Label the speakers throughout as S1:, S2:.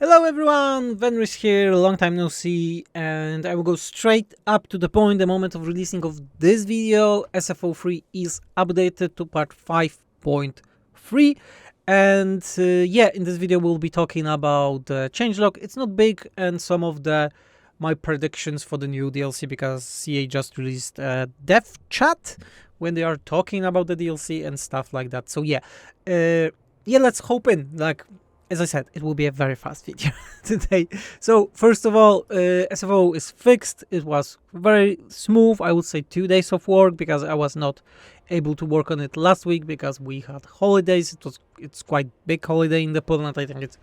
S1: Hello everyone, Venris here, long time no see, and I will go straight up to the point. The moment of releasing of this video, SFO III is updated to part 5.3, and yeah, in this video we'll be talking about the changelog. It's not big, and some of my predictions for the new DLC, because CA just released a dev chat when they are talking about the DLC and stuff like that. So yeah, let's hope as I said, it will be a very fast video today. So first of all, SFO is fixed. It was very smooth. I would say 2 days of work, because I was not able to work on it last week because we had holidays. It's quite big holiday in the Poland. I think it's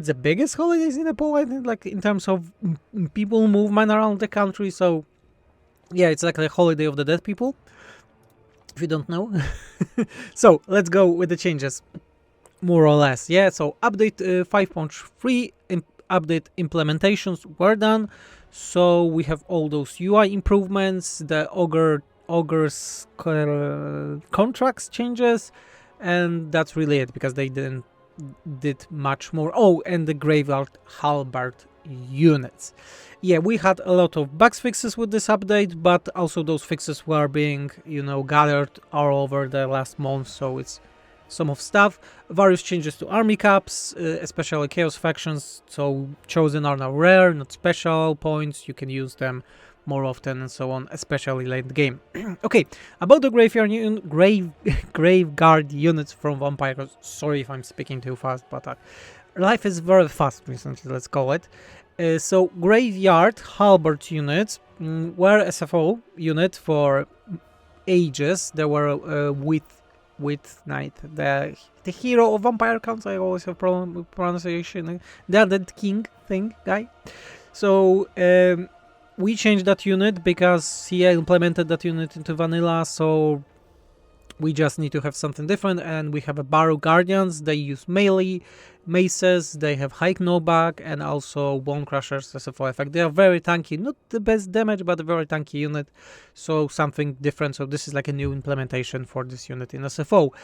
S1: the biggest holidays in the Poland, like in terms of people movement around the country. So yeah, it's like a holiday of the dead people, if you don't know. So let's go with the changes. More or less, yeah. So update 5.3 update implementations were done. So we have all those UI improvements, the Ogre's contracts changes, and that's really it, because they did much more. Oh, and the Graveyard Halberd units. Yeah, we had a lot of bugs fixes with this update, but also those fixes were being, gathered all over the last month, so it's some of stuff. Various changes to army caps, especially chaos factions, so chosen are now rare, not special points. You can use them more often and so on, especially late game. Okay, about the graveguard units from Vampire. Sorry if I'm speaking too fast, but life is very fast recently, let's call it. So Graveyard Halberd units were SFO unit for ages. They were with Knight, the hero of Vampire Counts. I always have problem with pronunciation. The Dead King thing guy. So we changed that unit because he implemented that unit into vanilla, so we just need to have something different. And we have a Barrow Guardians. They use melee maces, they have high knockback, and also Bone Crushers SFO effect. They are very tanky, not the best damage, but a very tanky unit, so something different. So this is like a new implementation for this unit in SFO.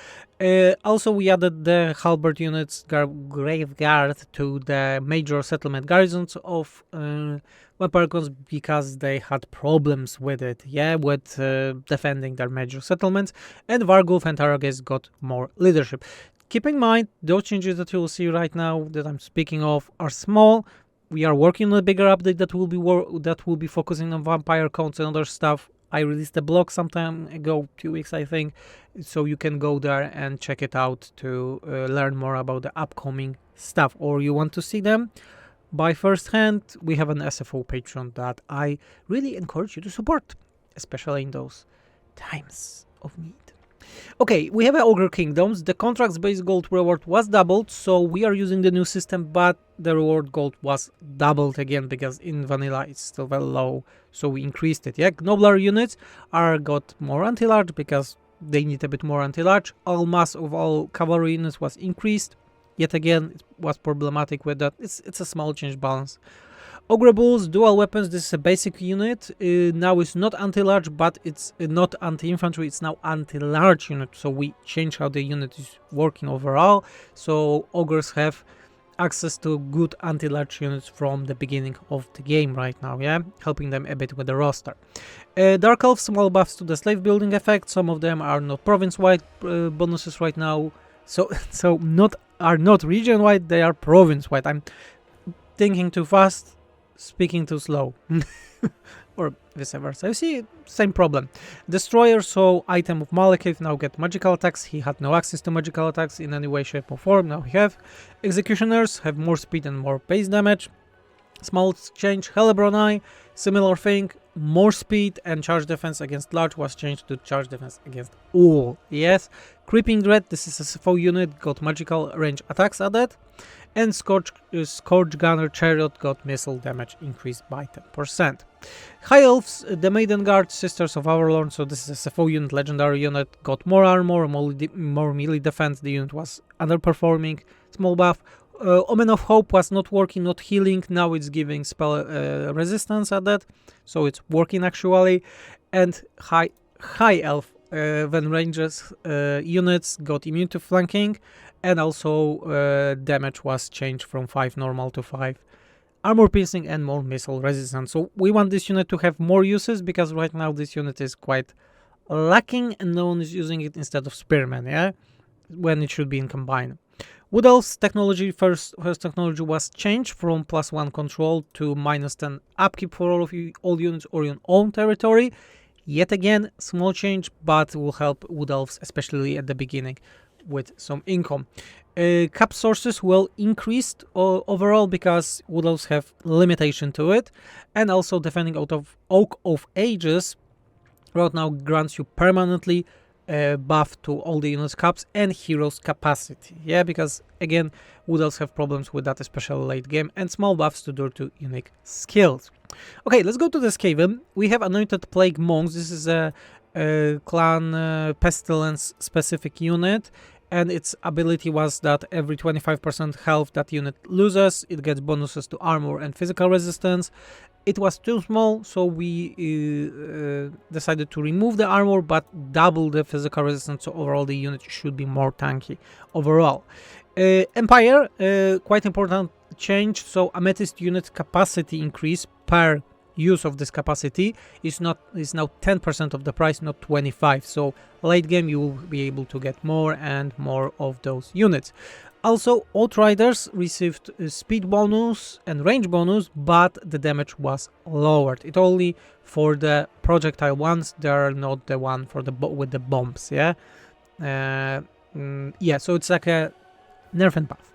S1: Also, we added the Halberd units, Graveguard, to the major settlement garrisons of Vampire Counts, because they had problems with it, with defending their major settlements, and Vargulf and Aragis got more leadership. Keep in mind, those changes that you will see right now that I'm speaking of are small. We are working on a bigger update that will be focusing on Vampire Counts and other stuff. I released a blog some time ago, 2 weeks I think, so you can go there and check it out to learn more about the upcoming stuff, or you want to see them by first hand. We have an SFO Patreon that I really encourage you to support, especially in those times of need. Okay, we have Ogre Kingdoms. The contracts based gold reward was doubled, so we are using the new system, but the reward gold was doubled again, because in vanilla it's still very low, so we increased it. Yeah, Nobler units got more anti-large because they need a bit more anti-large. All mass of all cavalry units was increased. Yet again, it was problematic with that. It's a small change balance. Ogre Bulls, dual weapons. This is a basic unit. Now it's not anti-large, but it's not anti-infantry. It's now anti-large unit. So we change how the unit is working overall. So ogres have access to good anti-large units from the beginning of the game right now. Yeah, helping them a bit with the roster. Dark Elves, small buffs to the slave building effect. Some of them are not province-wide bonuses right now. So are not region-wide. They are province-wide. I'm thinking too fast, speaking too slow, or vice versa. You see, same problem. Destroyer, so item of Malekith, now get magical attacks. He had no access to magical attacks in any way, shape or form. Now we have Executioners, have more speed and more base damage. Small change. Hellebronai, similar thing, more speed, and charge defense against large was changed to charge defense against all. Yes. Creeping Dread, this is a SFO unit, got magical range attacks added. And Scorch Gunner Chariot got missile damage increased by 10%. High Elves, the Maiden Guard, Sisters of Avalon, so this is a SFO unit, legendary unit, got more armor, more melee defense. The unit was underperforming, small buff. Omen of Hope was not working, not healing. Now it's giving spell resistance at that, so it's working actually. And High Elf, when ranges units got immune to flanking, and also damage was changed from 5 normal to 5 armor piercing and more missile resistance. So we want this unit to have more uses, because right now this unit is quite lacking and no one is using it instead of spearmen, yeah, when it should be in combine. Wood Elves technology, first technology was changed from +1 control to -10 upkeep for all units or your own territory. Yet again, small change, but will help Wood Elves, especially at the beginning, with some income. Cap sources will increase overall, because Wood Elves have limitation to it, and also defending out of Oak of Ages right now grants you permanently buff to all the units caps and heroes capacity, yeah, because again Wood Elves have problems with that, especially late game, and small buffs to do to unique skills. Okay, let's go to the Skaven. We have Anointed Plague Monks. This is a clan pestilence specific unit, and its ability was that every 25% health that unit loses, it gets bonuses to armor and physical resistance. It was too small, so we decided to remove the armor, but double the physical resistance, so overall the unit should be more tanky overall. Empire, quite important change, so Amethyst unit capacity increase per use of this capacity is now 10% of the price, not 25, so late game you will be able to get more and more of those units. Also, Outriders received speed bonus and range bonus, but the damage was lowered. It only for the projectile ones, they are not the one for the with the bombs, yeah? Yeah, so it's like a nerf and buff.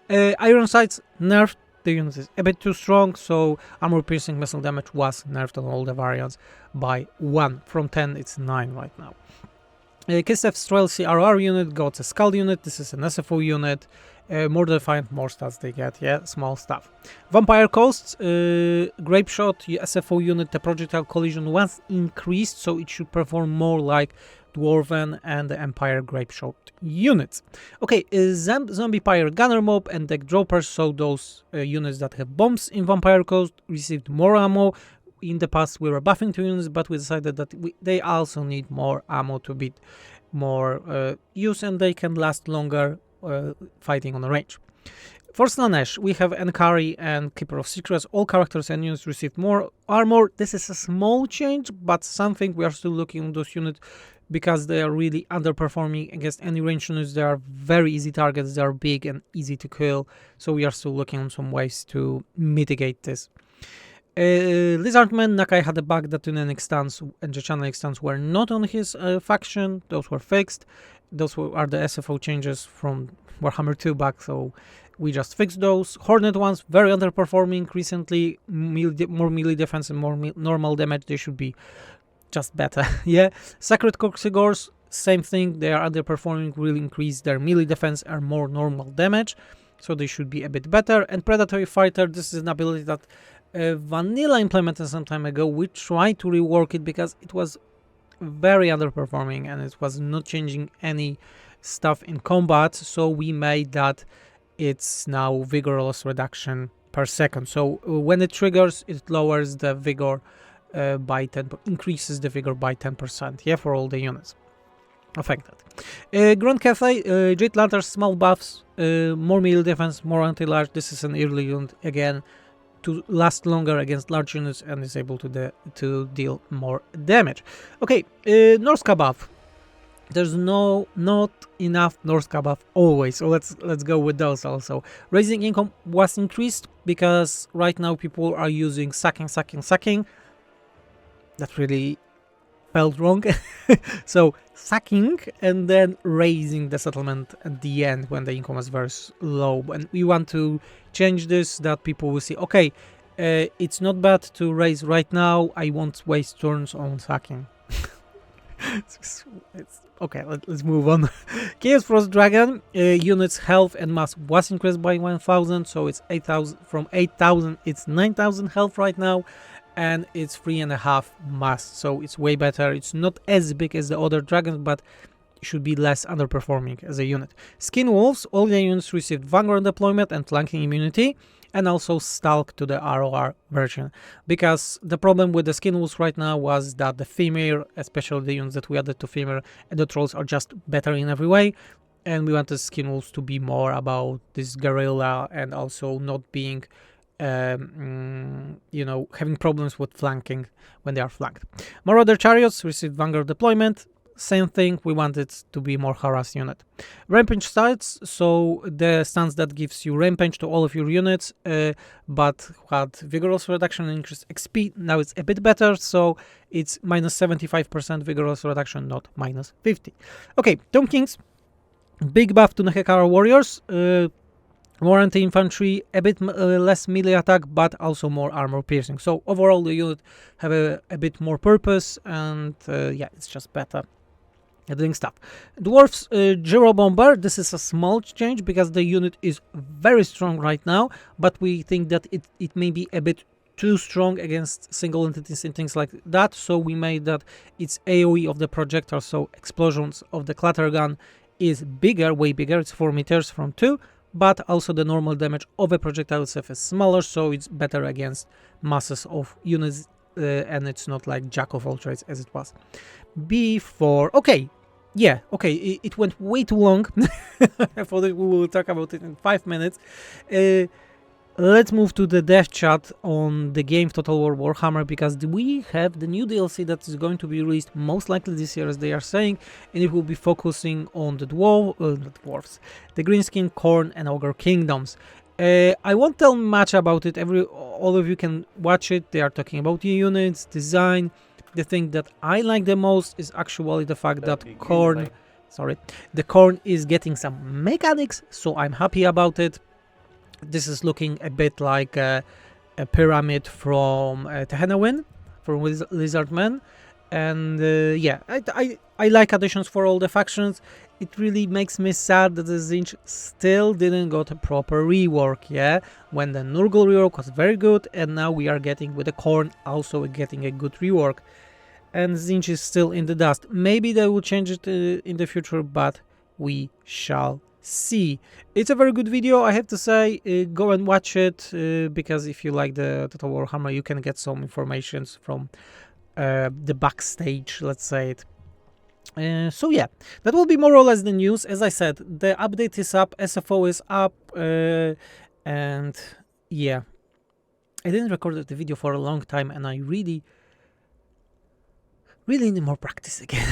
S1: Iron Sights nerfed, the unit is a bit too strong, so armor piercing missile damage was nerfed on all the variants by 1. From 10 it's 9 right now. Kislev Strel CRR unit got a Skull unit. This is an SFO unit. More defined, more stats they get, yeah, small stuff. Vampire Coast, Grape Shot SFO unit, the projectile collision was increased, so it should perform more like Dwarven and the Empire Grape Shot units. Okay, Zombie Pirate Gunner Mob and Deck Droppers, so those units that have bombs in Vampire Coast received more ammo. In the past we were buffing 2 units, but we decided that they also need more ammo to beat more use, and they can last longer fighting on the range. For Slanesh, we have Enkari and Keeper of Secrets. All characters and units received more armor. This is a small change, but something we are still looking at those units, because they are really underperforming against any range units. They are very easy targets, they are big and easy to kill, so we are still looking on some ways to mitigate this. Lizardman, Nakai had a bug that Tunenic stance and Jechanic stance were not on his faction. Those were fixed. Those are the SFO changes from Warhammer 2 back, so we just fixed those. Hornet ones, very underperforming recently. More melee defense and more normal damage. They should be just better, yeah. Sacred Corxigors, same thing. They are underperforming, will increase their melee defense and more normal damage, so they should be a bit better. And Predatory Fighter, this is an ability that Vanilla implemented some time ago. We tried to rework it because it was very underperforming and it was not changing any stuff in combat, so we made that it's now vigor loss reduction per second. So when it triggers, it lowers the vigor by 10, increases the vigor by 10%, yeah, for all the units affected. Grand Cafe, Jade Lanterns, small buffs, more melee defense, more anti-large. This is an early unit again to last longer against large units and is able to deal more damage. Okay, Norska buff. There's not enough Norska buff always, so let's go with those also. Raising income was increased because right now people are using sacking. That really felt wrong. So sacking and then raising the settlement at the end when the income is very low, and we want to change this, that people will see, okay, it's not bad to raise right now, I won't waste turns on sacking. Okay, let's move on. Chaos Frost Dragon, units health and mass was increased by 1000, so it's 8000. From 8000 it's 9000 health right now, and it's 3.5 mass, so it's way better. It's not as big as the other dragons, but it should be less underperforming as a unit. Skin Wolves, all the units received Vanguard deployment and flanking immunity, and also Stalk to the ROR version, because the problem with the Skin Wolves right now was that the female, especially the units that we added to female and the trolls, are just better in every way. and we wanted skin rules to be more about this guerrilla and also not being you know, having problems with flanking when they are flanked. Marauder Chariots received Vanguard deployment. Same thing, we want it to be more harass unit. Rampage starts, so the stance that gives you rampage to all of your units, but had vigorous reduction and increased XP. Now it's a bit better, so it's minus 75% vigorous reduction, not minus 50. Okay, Tomb Kings, big buff to Nehekara warriors. More anti-infantry, a bit less melee attack, but also more armor piercing. So overall, the unit have a bit more purpose, and yeah, it's just better at doing stuff. Dwarf's Job Bomber, this is a small change because the unit is very strong right now, but we think that it may be a bit too strong against single entities and things like that, so we made that its AoE of the projectile, so explosions of the clatter gun, is bigger, way bigger, it's 4 meters from 2, but also the normal damage of a projectile itself is smaller, so it's better against masses of units, and it's not like jack of all trades as it was before. Okay, yeah, okay, it went way too long. I thought that we will talk about it in 5 minutes. Let's move to the dev chat on the game Total War Warhammer, because we have the new DLC that is going to be released most likely this year, as they are saying, and it will be focusing on the dwarfs, the Greenskin, Khorne, and Ogre Kingdoms. I won't tell much about it. All of you can watch it. They are talking about the units, design. The thing that I like the most is actually the fact that Khorne, the Khorne is getting some mechanics, so I'm happy about it. This is looking a bit like a pyramid from Tehenawin, from Lizardmen, and yeah, I like additions for all the factions. It really makes me sad that the Tzeentch still didn't got a proper rework, yeah, when the Nurgle rework was very good, and now we are getting with the Khorne also getting a good rework, and Tzeentch is still in the dust. Maybe they will change it in the future, but we shall see. It's a very good video, I have to say. Go and watch it, because if you like the Total Warhammer, you can get some informations from the backstage, let's say it. So yeah, that will be more or less the news. As I said, the update is up, SFO is up, and yeah, I didn't record the video for a long time, and I really need more practice again.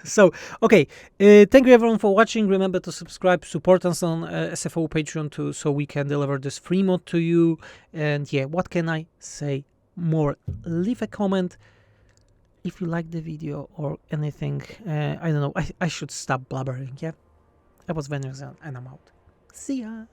S1: So, okay, thank you everyone for watching. Remember to subscribe, support us on SFO Patreon too, so we can deliver this free mod to you. And yeah, what can I say more? Leave a comment if you like the video or anything. I don't know, I should stop blabbering, yeah? I was Venus and I'm out. See ya!